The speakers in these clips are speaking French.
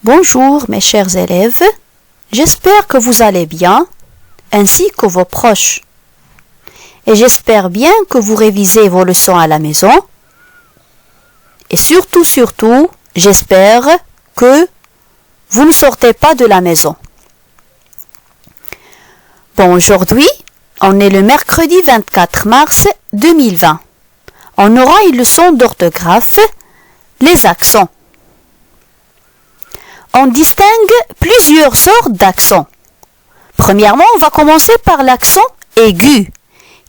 Bonjour mes chers élèves, j'espère que vous allez bien, ainsi que vos proches. Et j'espère bien que vous révisez vos leçons à la maison. Et surtout, j'espère que vous ne sortez pas de la maison. Bon, aujourd'hui, on est le mercredi 24 mars 2020. On aura une leçon d'orthographe, les accents. On distingue plusieurs sortes d'accents. Premièrement, on va commencer par l'accent aigu,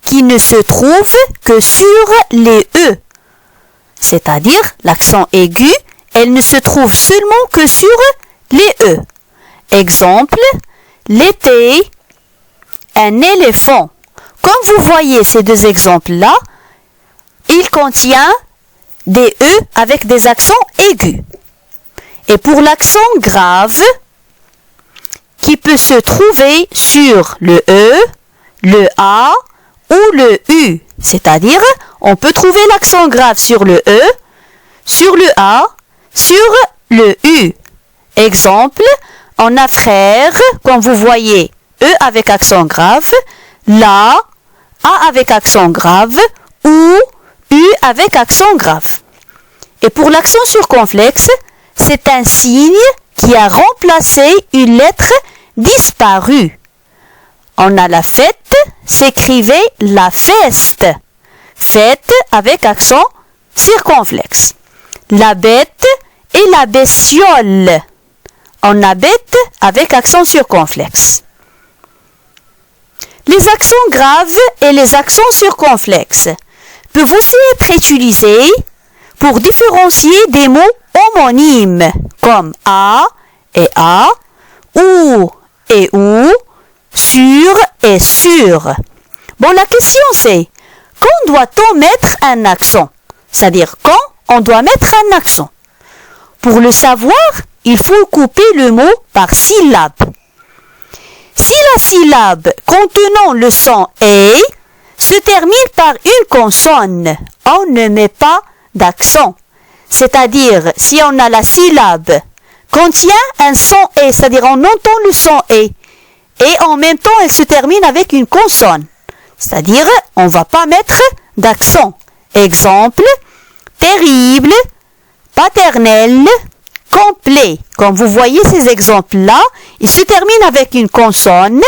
qui ne se trouve que sur les E. C'est-à-dire, l'accent aigu, elle ne se trouve seulement que sur les E. Exemple, l'été, un éléphant. Comme vous voyez ces deux exemples-là, il contient des E avec des accents aigus. Et pour l'accent grave, qui peut se trouver sur le E, le A ou le U, c'est-à-dire on peut trouver l'accent grave sur le E, sur le A, sur le U. Exemple, on a frère, comme vous voyez, E avec accent grave, la, A avec accent grave ou U avec accent grave. Et pour l'accent circonflexe, c'est un signe qui a remplacé une lettre disparue. On a la fête, s'écrivait la feste. Fête avec accent circonflexe. La bête et la bestiole. On a bête avec accent circonflexe. Les accents graves et les accents circonflexes peuvent aussi être utilisés pour différencier des mots homonymes comme a et a, ou et ou, sur et sur. Bon, la question c'est, quand doit-on mettre un accent? C'est-à-dire quand on doit mettre un accent? Pour le savoir, il faut couper le mot par syllabe. Si la syllabe contenant le son est se termine par une consonne, on ne met pas d'accent. C'est-à-dire, si on a la syllabe contient un son et, c'est-à-dire on entend le son et en même temps elle se termine avec une consonne. C'est-à-dire, on ne va pas mettre d'accent. Exemple, terrible, paternel, complet. Comme vous voyez ces exemples-là, ils se terminent avec une consonne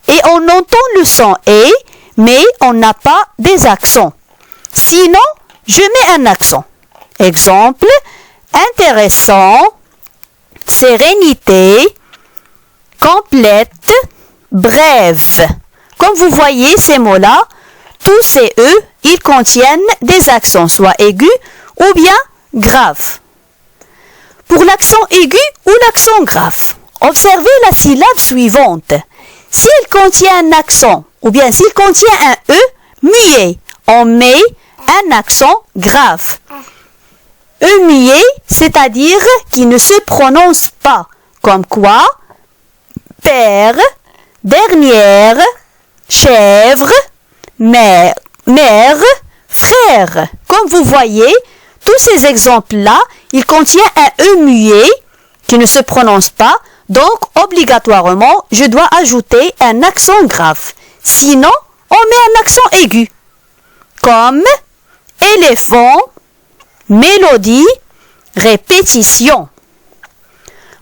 et on entend le son et, mais on n'a pas des accents. Sinon, je mets un accent. Exemple, intéressant, sérénité, complète, brève. Comme vous voyez ces mots-là, tous ces E, ils contiennent des accents, soit aigus ou bien graves. Pour l'accent aigu ou l'accent grave, observez la syllabe suivante. Si elle contient un accent ou bien s'il contient un E muet, on met un accent grave. E muet, c'est-à-dire qui ne se prononce pas, comme quoi père, dernière, chèvre, mère, frère. Comme vous voyez, tous ces exemples-là, ils contiennent un E muet qui ne se prononce pas, donc obligatoirement, je dois ajouter un accent grave. Sinon, on met un accent aigu, comme éléphant, mélodie, répétition.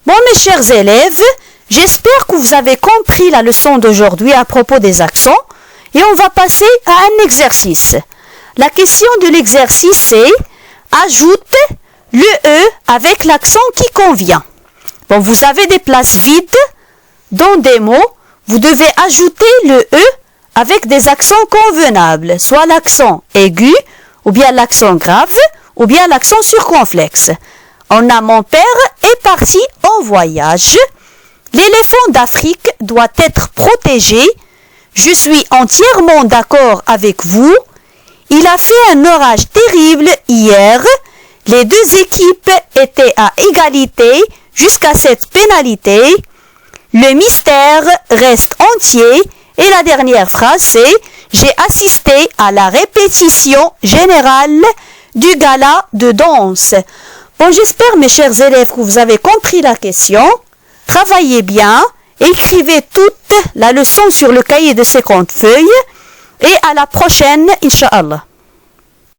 Bon, mes chers élèves, j'espère que vous avez compris la leçon d'aujourd'hui à propos des accents et on va passer à un exercice. La question de l'exercice c'est ajoute le E avec l'accent qui convient. Bon, vous avez des places vides dans des mots, vous devez ajouter le E avec des accents convenables, soit l'accent aigu ou bien l'accent grave ou bien l'accent circonflexe. On a mon père est parti en voyage. L'éléphant d'Afrique doit être protégé. Je suis entièrement d'accord avec vous. Il a fait un orage terrible hier. Les deux équipes étaient à égalité jusqu'à cette pénalité. Le mystère reste entier. Et la dernière phrase c'est « J'ai assisté à la répétition générale du gala de danse ». Bon, j'espère, mes chers élèves, que vous avez compris la question. Travaillez bien, écrivez toute la leçon sur le cahier de 50 feuilles et à la prochaine, Inch'Allah.